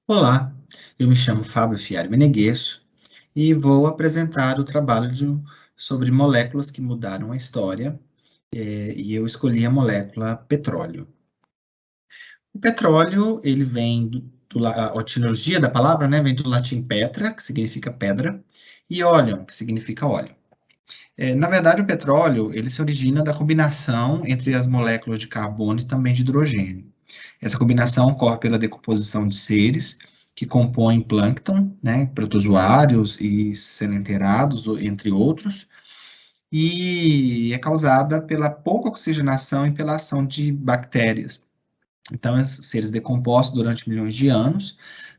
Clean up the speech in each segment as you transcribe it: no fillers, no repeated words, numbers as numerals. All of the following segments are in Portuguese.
Olá, eu me chamo Fábio Fialho Meneguesso e vou apresentar o trabalho sobre moléculas que mudaram a história, e eu escolhi a molécula petróleo. O petróleo, ele vem a etimologia da palavra, né, vem do latim petra, que significa pedra, e oleum, que significa óleo. Na verdade, o petróleo, ele se origina da combinação entre as moléculas de carbono e também de hidrogênio. Essa combinação ocorre pela decomposição de seres que compõem plâncton, né, protozoários e selenterados, entre outros, e é causada pela pouca oxigenação e pela ação de bactérias. Então, esses seres decompostos durante milhões de anos,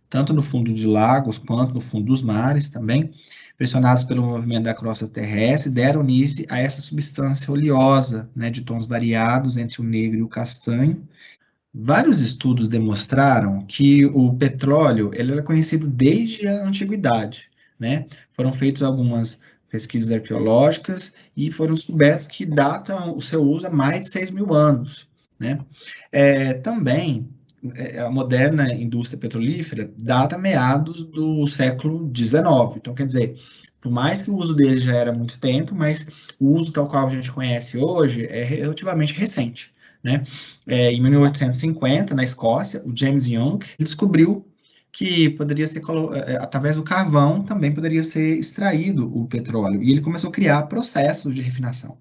tanto no fundo de lagos quanto no fundo dos mares também, pressionados pelo movimento da crosta terrestre, deram início a essa substância oleosa, né, de tons variados entre o negro e o castanho. Vários estudos demonstraram que o petróleo ele era conhecido desde a antiguidade, né? Foram feitas algumas pesquisas arqueológicas e foram descobertos que datam o seu uso há mais de 6 mil anos, né? Também, a moderna indústria petrolífera data meados do século XIX. Então, quer dizer, por mais que o uso dele já era há muito tempo, mas o uso tal qual a gente conhece hoje é relativamente recente, né? Em 1850, na Escócia, o James Young descobriu que poderia ser, através do carvão, também poderia ser extraído o petróleo. E ele começou a criar processos de refinação.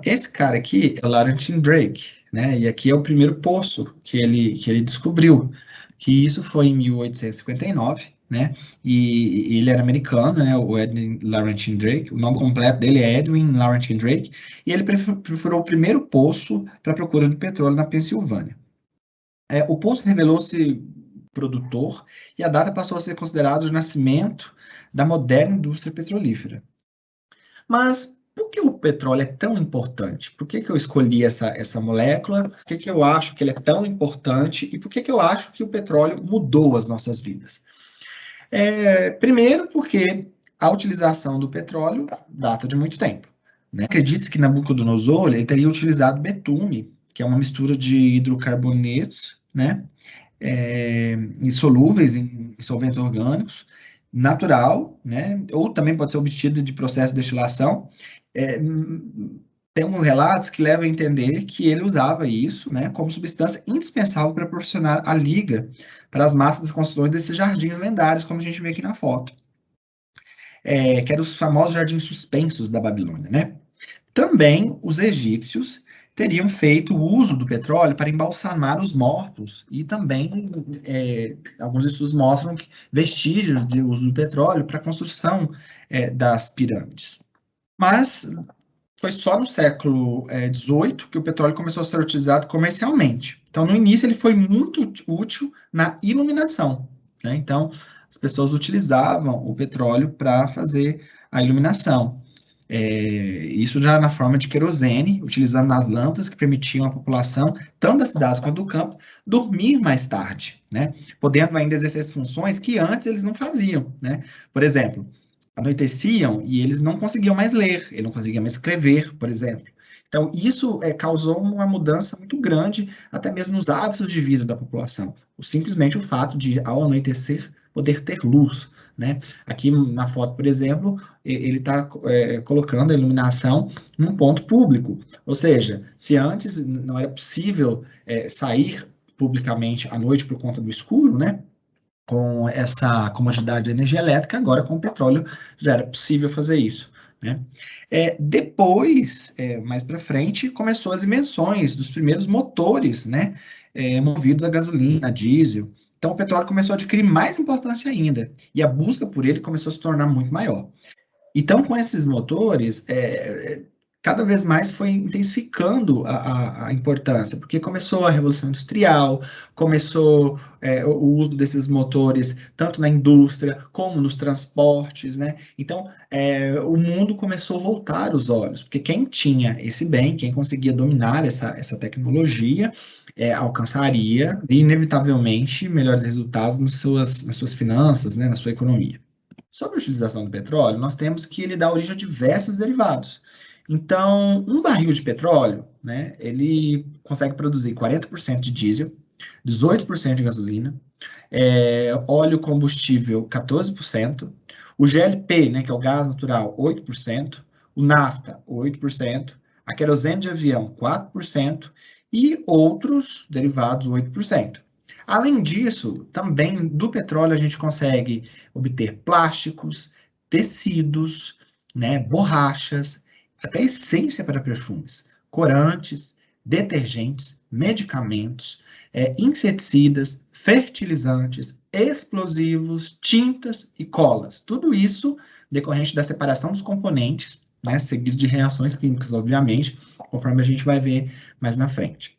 Esse cara aqui é o Laurentine Drake, né? E aqui é o primeiro poço que ele descobriu, que isso foi em 1859, né? E ele era americano, né? O Edwin Laurentine Drake. O nome completo dele é Edwin Laurentine Drake. E ele perfurou o primeiro poço para a procura de petróleo na Pensilvânia. O poço revelou-se produtor e a data passou a ser considerada o nascimento da moderna indústria petrolífera. Mas por que o petróleo é tão importante? Por que eu escolhi essa molécula? Por que eu acho que ele é tão importante? E por que eu acho que o petróleo mudou as nossas vidas? Primeiro, porque a utilização do petróleo data de muito tempo, né? Acredita-se que Nabucodonosor ele teria utilizado betume, que é uma mistura de hidrocarbonetos, né? Insolúveis em solventes orgânicos, natural, né? Ou também pode ser obtido de processo de destilação. É, Tem alguns relatos que levam a entender que ele usava isso, né, como substância indispensável para proporcionar a liga para as massas das construções desses jardins lendários, como a gente vê aqui na foto, que eram os famosos jardins suspensos da Babilônia, né? Também os egípcios teriam feito uso do petróleo para embalsamar os mortos, e também alguns estudos mostram vestígios de uso do petróleo para a construção das pirâmides. Mas foi só no século XVIII que o petróleo começou a ser utilizado comercialmente. Então, no início, ele foi muito útil na iluminação, né? Então, as pessoas utilizavam o petróleo para fazer a iluminação. Isso já na forma de querosene, utilizando nas lâmpadas que permitiam à população, tanto das cidades quanto do campo, dormir mais tarde, né? Podendo ainda exercer funções que antes eles não faziam, né? Por exemplo, anoiteciam e eles não conseguiam mais ler, ele não conseguia mais escrever, por exemplo. Então, isso causou uma mudança muito grande, até mesmo nos hábitos de vida da população. Simplesmente o fato de, ao anoitecer, poder ter luz, né? Aqui na foto, por exemplo, ele está colocando a iluminação num ponto público. Ou seja, se antes não era possível sair publicamente à noite por conta do escuro, né? Com essa comodidade da energia elétrica, agora com o petróleo já era possível fazer isso, né? Depois, mais para frente, começou as invenções dos primeiros motores, né? Movidos a gasolina, a diesel. Então, o petróleo começou a adquirir mais importância ainda, e a busca por ele começou a se tornar muito maior. Então, com esses motores, cada vez mais foi intensificando a importância, porque começou a Revolução Industrial, começou o uso desses motores tanto na indústria como nos transportes, né? Então, o mundo começou a voltar os olhos, porque quem tinha esse bem, quem conseguia dominar essa tecnologia, alcançaria, inevitavelmente, melhores resultados nas suas finanças, né, na sua economia. Sobre a utilização do petróleo, nós temos que ele dá origem a diversos derivados. Então, um barril de petróleo, né, ele consegue produzir 40% de diesel, 18% de gasolina, óleo combustível 14%, o GLP, né, que é o gás natural, 8%, o nafta, 8%, a querosene de avião, 4%, e outros derivados, 8%. Além disso, também do petróleo a gente consegue obter plásticos, tecidos, né, borrachas, até essência para perfumes, corantes, detergentes, medicamentos, inseticidas, fertilizantes, explosivos, tintas e colas. Tudo isso decorrente da separação dos componentes, né, seguido de reações químicas, obviamente, conforme a gente vai ver mais na frente.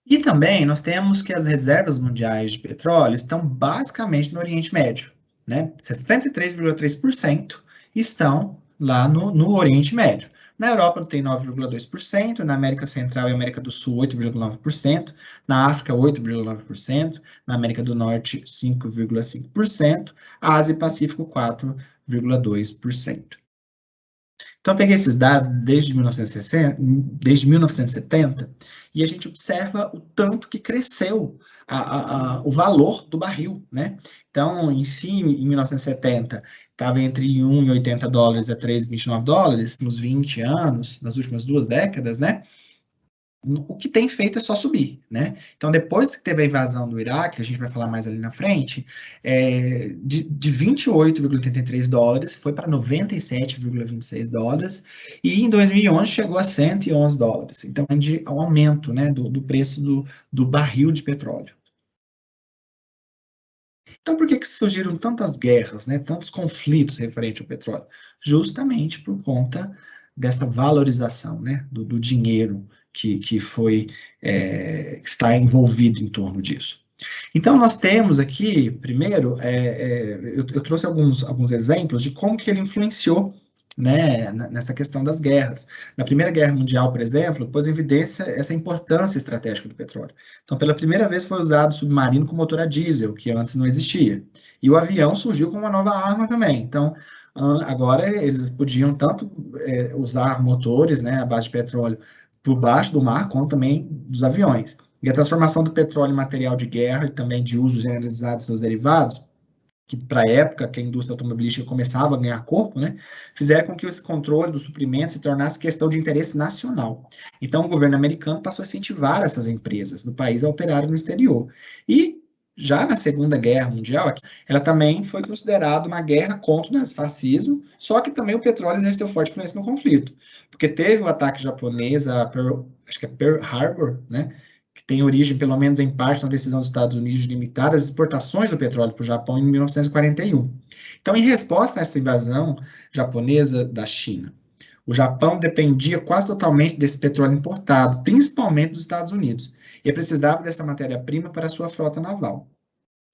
E também nós temos que as reservas mundiais de petróleo estão basicamente no Oriente Médio, né? 63,3% estão lá no Oriente Médio. Na Europa tem 9,2%, na América Central e América do Sul 8,9%, na África 8,9%, na América do Norte 5,5%, Ásia e Pacífico 4,2%. Então, eu peguei esses dados desde 1970, e a gente observa o tanto que cresceu o valor do barril, né? Então, em 1970, estava entre 1,80 dólares a 3,29 dólares, nos 20 anos, nas últimas 2 décadas, né? O que tem feito é só subir, né? Então, depois que teve a invasão do Iraque, a gente vai falar mais ali na frente, de 28,83 dólares foi para 97,26 dólares, e em 2011 chegou a 111 dólares. Então, de um aumento, né, do preço do barril de petróleo. Então, por que surgiram tantas guerras, né, tantos conflitos referentes ao petróleo? Justamente por conta dessa valorização, né, do dinheiro que está envolvido em torno disso. Então, nós temos aqui, primeiro, eu trouxe alguns exemplos de como que ele influenciou, né, nessa questão das guerras. Na Primeira Guerra Mundial, por exemplo, pôs em evidência essa importância estratégica do petróleo. Então, pela primeira vez foi usado o submarino com motor a diesel, que antes não existia. E o avião surgiu como uma nova arma também. Então, agora eles podiam tanto usar motores, né, à base de petróleo por baixo do mar, como também dos aviões. E a transformação do petróleo em material de guerra e também de uso generalizado de seus derivados, que para a época que a indústria automobilística começava a ganhar corpo, né, fizeram com que esse controle do suprimento se tornasse questão de interesse nacional. Então, o governo americano passou a incentivar essas empresas do país a operarem no exterior. E já na Segunda Guerra Mundial, ela também foi considerada uma guerra contra o nazifascismo, só que também o petróleo exerceu forte influência no conflito, porque teve o ataque japonês a Pearl Harbor, né, que tem origem, pelo menos em parte, na decisão dos Estados Unidos de limitar as exportações do petróleo para o Japão em 1941. Então, em resposta a essa invasão japonesa da China, o Japão dependia quase totalmente desse petróleo importado, principalmente dos Estados Unidos, e precisava dessa matéria-prima para a sua frota naval.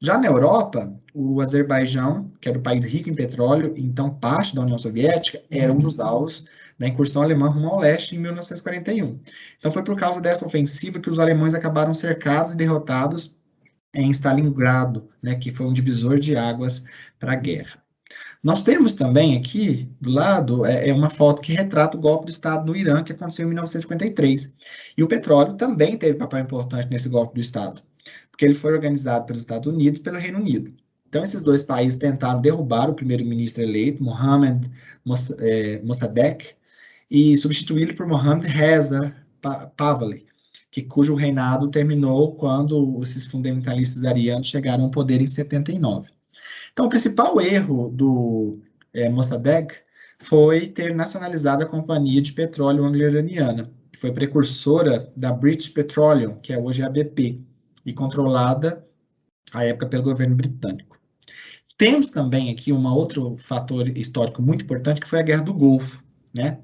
Já na Europa, o Azerbaijão, que era um país rico em petróleo, então parte da União Soviética, era um dos alvos da incursão alemã rumo ao leste em 1941. Então foi por causa dessa ofensiva que os alemães acabaram cercados e derrotados em Stalingrado, né, que foi um divisor de águas para a guerra. Nós temos também aqui, do lado, uma foto que retrata o golpe de Estado no Irã, que aconteceu em 1953. E o petróleo também teve papel importante nesse golpe do Estado, porque ele foi organizado pelos Estados Unidos e pelo Reino Unido. Então, esses dois países tentaram derrubar o primeiro-ministro eleito, Mohamed Mossadegh, e substituí-lo por Mohamed Reza Pahlavi, cujo reinado terminou quando esses fundamentalistas arianos chegaram ao poder em 79. Então, o principal erro do Mossadegh foi ter nacionalizado a Companhia de Petróleo Anglo-Iraniana, que foi precursora da British Petroleum, que é hoje a BP, e controlada, à época, pelo governo britânico. Temos também aqui um outro fator histórico muito importante, que foi a Guerra do Golfo, né?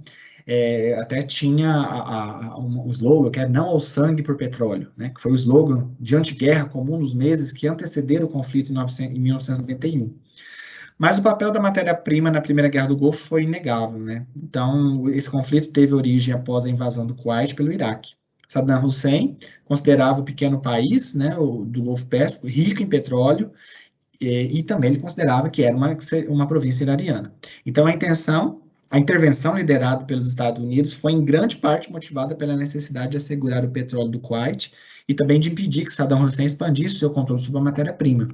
Até tinha um slogan que era "Não ao sangue por petróleo", né? Que foi o slogan de anti-guerra comum nos meses que antecederam o conflito em 1991. Mas o papel da matéria-prima na Primeira Guerra do Golfo foi inegável, né? Então, esse conflito teve origem após a invasão do Kuwait pelo Iraque. Saddam Hussein considerava o pequeno país, né, do Golfo Pérsico, rico em petróleo, e também ele considerava que era uma província iraniana. Então, a intenção A intervenção liderada pelos Estados Unidos foi em grande parte motivada pela necessidade de assegurar o petróleo do Kuwait e também de impedir que Saddam Hussein expandisse o seu controle sobre a matéria-prima.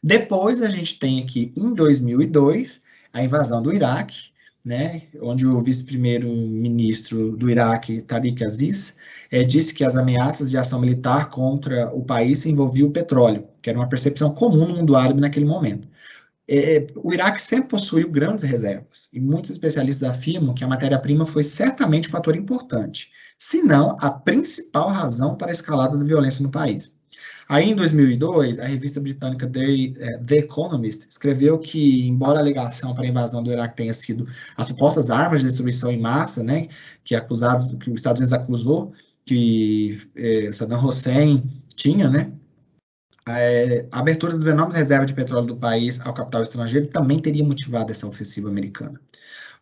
Depois a gente tem aqui, em 2002, a invasão do Iraque, né, onde o vice-primeiro-ministro do Iraque, Tariq Aziz, disse que as ameaças de ação militar contra o país envolviam o petróleo, que era uma percepção comum no mundo árabe naquele momento. O Iraque sempre possuiu grandes reservas, e muitos especialistas afirmam que a matéria-prima foi certamente um fator importante, se não a principal razão para a escalada da violência no país. Aí, em 2002, a revista britânica The Economist escreveu que, embora a alegação para a invasão do Iraque tenha sido as supostas armas de destruição em massa, né, que os Estados Unidos acusou que Saddam Hussein tinha, né, a abertura das enormes reservas de petróleo do país ao capital estrangeiro também teria motivado essa ofensiva americana.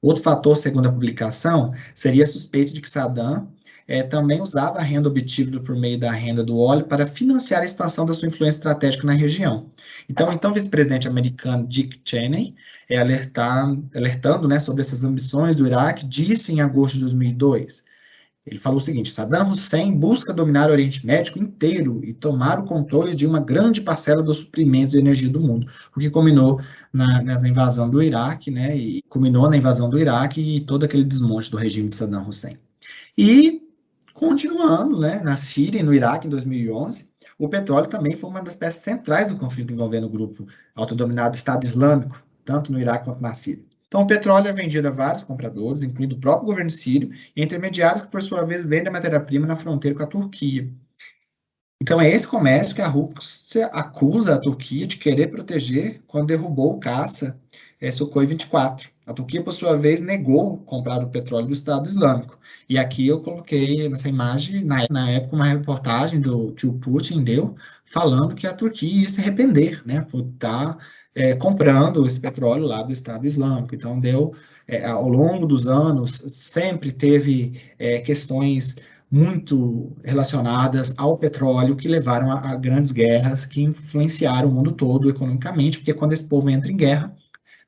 Outro fator, segundo a publicação, seria a suspeita de que Saddam também usava a renda obtida por meio da renda do óleo para financiar a expansão da sua influência estratégica na região. Então, o vice-presidente americano Dick Cheney, alertando, né, sobre essas ambições do Iraque, disse em agosto de 2002, ele falou o seguinte: Saddam Hussein busca dominar o Oriente Médio inteiro e tomar o controle de uma grande parcela dos suprimentos de energia do mundo, o que culminou na invasão do Iraque, né, e culminou na invasão do Iraque e todo aquele desmonte do regime de Saddam Hussein. E, continuando, né, na Síria e no Iraque, em 2011, o petróleo também foi uma das peças centrais do conflito envolvendo o grupo autodominado Estado Islâmico, tanto no Iraque quanto na Síria. Então, o petróleo é vendido a vários compradores, incluindo o próprio governo sírio, e intermediários que, por sua vez, vendem a matéria-prima na fronteira com a Turquia. Então, é esse comércio que a Rússia acusa a Turquia de querer proteger quando derrubou o caça Sukhoi 24. A Turquia, por sua vez, negou comprar o petróleo do Estado Islâmico. E aqui eu coloquei nessa imagem, na época, uma reportagem que o Putin deu, falando que a Turquia ia se arrepender, né, por estar comprando esse petróleo lá do Estado Islâmico. Então, ao longo dos anos, sempre teve questões muito relacionadas ao petróleo que levaram a grandes guerras que influenciaram o mundo todo economicamente, porque quando esse povo entra em guerra,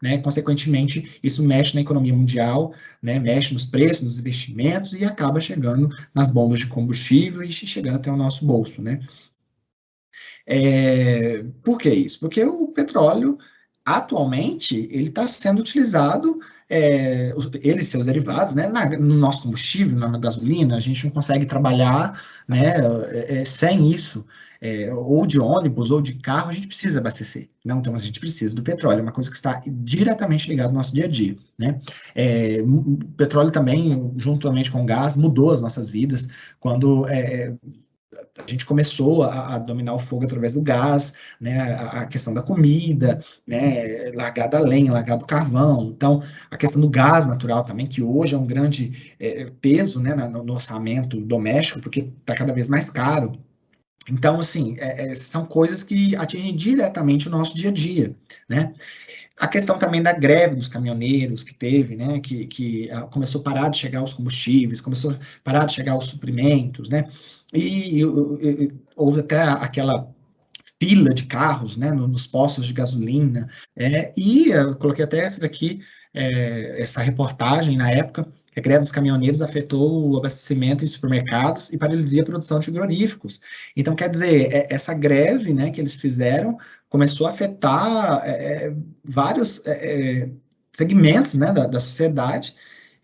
né, consequentemente, isso mexe na economia mundial, né, mexe nos preços, nos investimentos e acaba chegando nas bombas de combustível e chegando até o nosso bolso, né? Por que isso? Porque o petróleo, atualmente, ele está sendo utilizado, ele e seus derivados, né, no nosso combustível, na gasolina. A gente não consegue trabalhar, né, sem isso. Ou de ônibus ou de carro, a gente precisa abastecer. Não, então a gente precisa do petróleo, é uma coisa que está diretamente ligada ao nosso dia a dia, né? O petróleo também, juntamente com o gás, mudou as nossas vidas. Quando a gente começou a dominar o fogo através do gás, né, a questão da comida, né, largar da lenha, largar do carvão. Então, a questão do gás natural também, que hoje é um grande peso, né, no orçamento doméstico, porque está cada vez mais caro. Então, assim, são coisas que atingem diretamente o nosso dia a dia, né? A questão também da greve dos caminhoneiros que teve, né, que começou a parar de chegar os combustíveis, começou a parar de chegar os suprimentos, né, e houve até aquela fila de carros, né, nos postos de gasolina, e eu coloquei até essa daqui, essa reportagem na época, que a greve dos caminhoneiros afetou o abastecimento em supermercados e paralisia a produção de frigoríficos. Então, quer dizer, essa greve, né, que eles fizeram começou a afetar vários segmentos, né, da sociedade,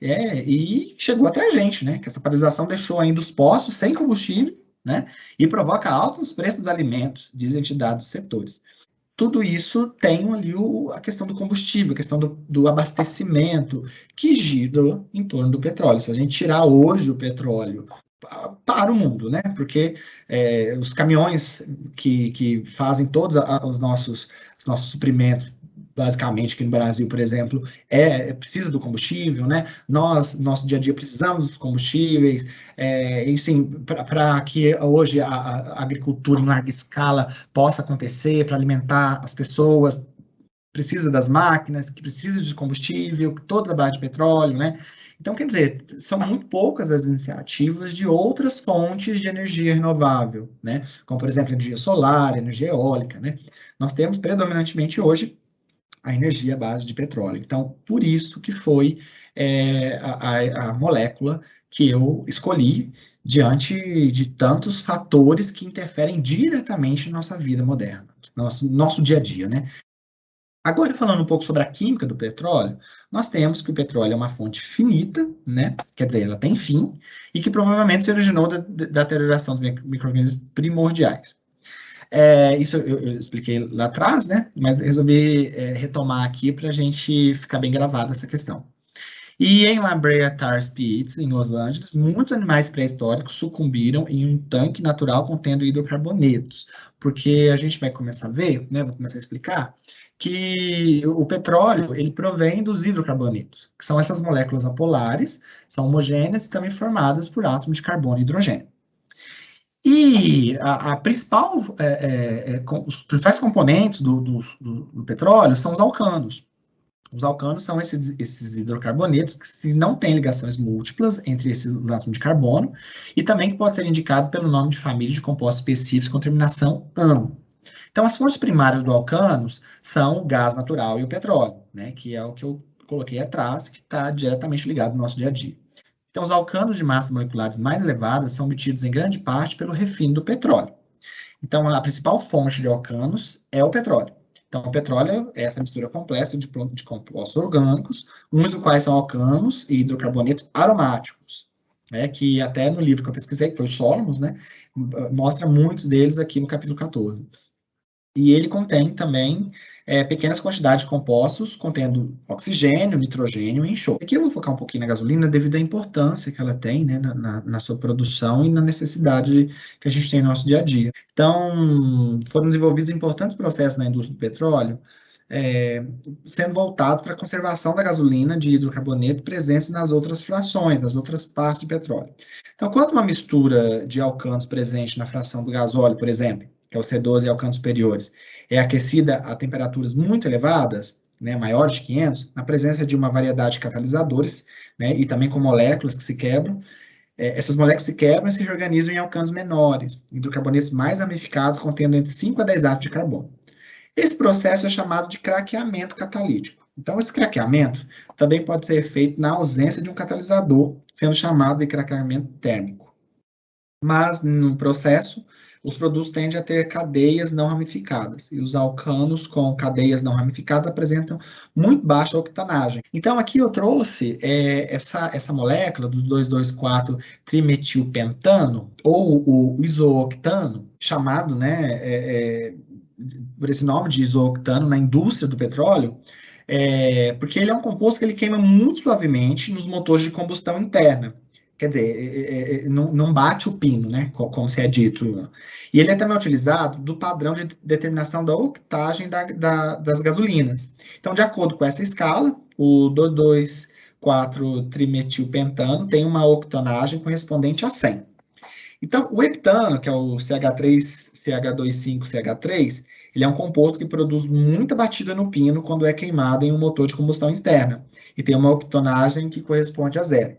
e chegou até a gente, né, que essa paralisação deixou ainda os postos sem combustível, né, e provoca altos preços dos alimentos, dizem entidades dos setores. Tudo isso tem ali a questão do combustível, a questão do abastecimento, que gira em torno do petróleo. Se a gente tirar hoje o petróleo para o mundo, né? Porque os caminhões que fazem todos os nossos suprimentos, basicamente aqui no Brasil, por exemplo, precisa do combustível, né? Nós, no nosso dia a dia, precisamos dos combustíveis, enfim, para que hoje a agricultura em larga escala possa acontecer, para alimentar as pessoas, precisa das máquinas, que precisa de combustível, toda a base de petróleo, né? Então, quer dizer, são muito poucas as iniciativas de outras fontes de energia renovável, né? Como, por exemplo, energia solar, energia eólica, né? Nós temos predominantemente hoje a energia à base de petróleo. Então, por isso que foi a molécula que eu escolhi diante de tantos fatores que interferem diretamente na nossa vida moderna, nosso dia a dia, né? Agora, falando um pouco sobre a química do petróleo, nós temos que o petróleo é uma fonte finita, né? Quer dizer, ela tem fim, e que provavelmente se originou da deterioração dos micro-organismos primordiais. Isso eu expliquei lá atrás, né? Mas resolvi retomar aqui para a gente ficar bem gravado essa questão. E em La Brea Tar Pits, em Los Angeles, muitos animais pré-históricos sucumbiram em um tanque natural contendo hidrocarbonetos, porque a gente vai começar a ver, né, vou começar a explicar, que o petróleo, ele provém dos hidrocarbonetos, que são essas moléculas apolares, são homogêneas e também formadas por átomos de carbono e hidrogênio. E a principal, os principais componentes do petróleo são os alcanos. Os alcanos são esses hidrocarbonetos que se não têm ligações múltiplas entre esses átomos de carbono e também que pode ser indicado pelo nome de família de compostos específicos com terminação -ano. Então, as fontes primárias do alcanos são o gás natural e o petróleo, né, que é o que eu coloquei atrás, que está diretamente ligado ao nosso dia a dia. Então, os alcanos de massas moleculares mais elevadas são obtidos em grande parte pelo refino do petróleo. Então, a principal fonte de alcanos é o petróleo. Então, o petróleo é essa mistura complexa de compostos orgânicos, uns dos quais são alcanos e hidrocarbonetos aromáticos, né, que até no livro que eu pesquisei, que foi o Solomons, né, mostra muitos deles aqui no capítulo 14. E ele contém também pequenas quantidades de compostos contendo oxigênio, nitrogênio e enxofre. Aqui eu vou focar um pouquinho na gasolina devido à importância que ela tem, né, na sua produção e na necessidade que a gente tem no nosso dia a dia. Então, foram desenvolvidos importantes processos na indústria do petróleo, sendo voltados para a conservação da gasolina de hidrocarboneto presentes nas outras frações, nas outras partes de petróleo. Então, quando uma mistura de alcanos presente na fração do gasóleo, por exemplo, que é o C12 e alcanos superiores, é aquecida a temperaturas muito elevadas, né, maiores de 500, na presença de uma variedade de catalisadores, né, e também com moléculas que se quebram, essas moléculas se quebram e se reorganizam em alcanos menores, hidrocarbonetos mais ramificados, contendo entre 5 a 10 átomos de carbono. Esse processo é chamado de craqueamento catalítico. Então, esse craqueamento também pode ser feito na ausência de um catalisador, sendo chamado de craqueamento térmico. Mas, no processo, os produtos tendem a ter cadeias não ramificadas, e os alcanos com cadeias não ramificadas apresentam muito baixa octanagem. Então, aqui eu trouxe essa molécula do 2,2,4-trimetilpentano, ou o isooctano, chamado, né, por esse nome de isooctano na indústria do petróleo, porque ele é um composto que ele queima muito suavemente nos motores de combustão interna. Quer dizer, não bate o pino, né, como se é dito. E ele é também utilizado do padrão de determinação da octagem das gasolinas. Então, de acordo com essa escala, o 2,2,4-trimetilpentano tem uma octanagem correspondente a 100. Então, o heptano, que é o CH3, CH2,5, CH3, ele é um composto que produz muita batida no pino quando é queimado em um motor de combustão externa, e tem uma octanagem que corresponde a 0.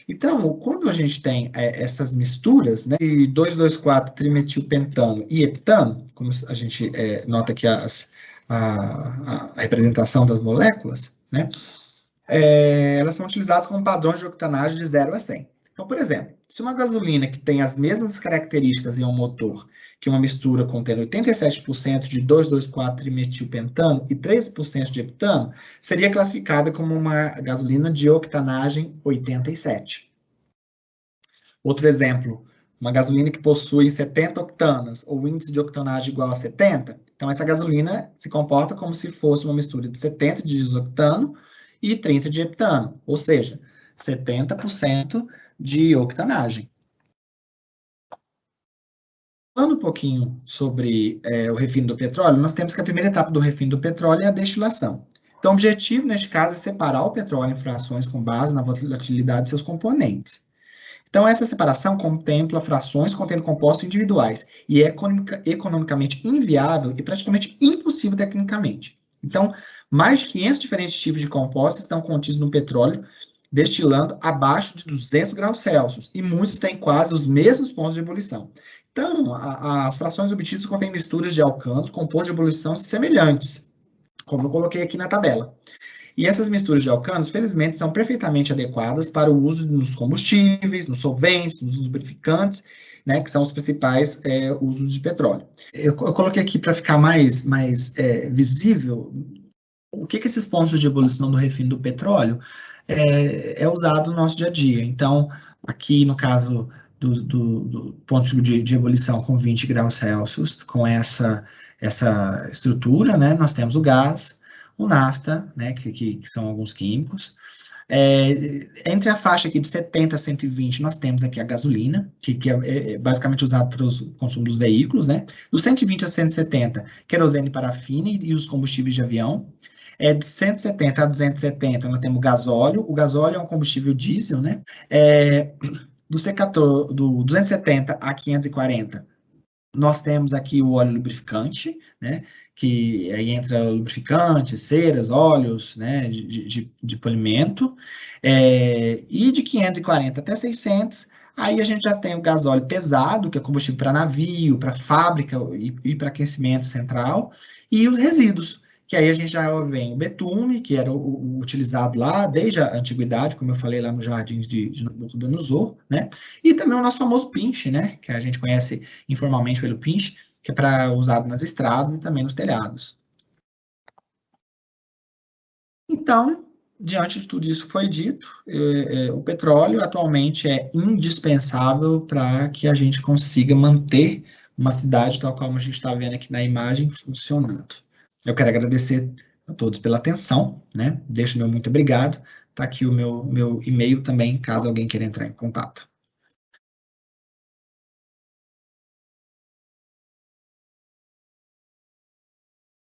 Então, quando a gente tem essas misturas, né, de 2,2,4-trimetilpentano e heptano, como a gente nota aqui a representação das moléculas, né, elas são utilizadas como padrões de octanagem de 0 a 100. Então, por exemplo, se uma gasolina que tem as mesmas características em um motor que uma mistura contendo 87% de 2,2,4-trimetilpentano e 13% de heptano, seria classificada como uma gasolina de octanagem 87. Outro exemplo, uma gasolina que possui 70 octanas, ou índice de octanagem igual a 70, então essa gasolina se comporta como se fosse uma mistura de 70 de isoctano e 30 de heptano, ou seja, 70% de octanagem. Falando um pouquinho sobre o refino do petróleo, nós temos que a primeira etapa do refino do petróleo é a destilação. Então, o objetivo, neste caso, é separar o petróleo em frações com base na volatilidade de seus componentes. Então, essa separação contempla frações contendo compostos individuais e é economicamente inviável e praticamente impossível tecnicamente. Então, mais de 500 diferentes tipos de compostos estão contidos no petróleo, destilando abaixo de 200 graus Celsius, e muitos têm quase os mesmos pontos de ebulição. Então, as frações obtidas contêm misturas de alcanos com pontos de ebulição semelhantes. como eu coloquei aqui na tabela. E essas misturas de alcanos, felizmente, são perfeitamente adequadas para o uso nos combustíveis, nos solventes, nos lubrificantes, né, que são os principais usos de petróleo. Eu coloquei aqui para ficar mais visível o que esses pontos de ebulição do refino do petróleo é usado no nosso dia a dia. Então, aqui no caso do ponto de ebulição com 20 graus Celsius, com essa estrutura, né, nós temos o gás, o nafta, né, que são alguns químicos. Entre a faixa aqui de 70 a 120, nós temos aqui a gasolina, que é basicamente usado para o consumo dos veículos, né? Dos 120 a 170, querosene e parafina e os combustíveis de avião. De 170 a 270, nós temos gasóleo. O gasóleo é um combustível diesel, né? Do C14, do 270 a 540, nós temos aqui o óleo lubrificante, né? Que aí entra lubrificante, ceras, óleos, né? De polimento. E de 540 até 600, aí a gente já tem o gasóleo pesado, que é combustível para navio, para fábrica e para aquecimento central, e os resíduos, que aí a gente já vem o betume, que era o utilizado lá desde a antiguidade, como eu falei lá nos jardins de Nabucodonosor, né? E também o nosso famoso pinche, né? Que a gente conhece informalmente pelo pinche, que é para usado nas estradas e também nos telhados. Então, diante de tudo isso que foi dito, o petróleo atualmente é indispensável para que a gente consiga manter uma cidade tal como a gente está vendo aqui na imagem funcionando. Eu quero agradecer a todos pela atenção, né? Deixo meu muito obrigado. Está aqui o meu e-mail também, caso alguém queira entrar em contato.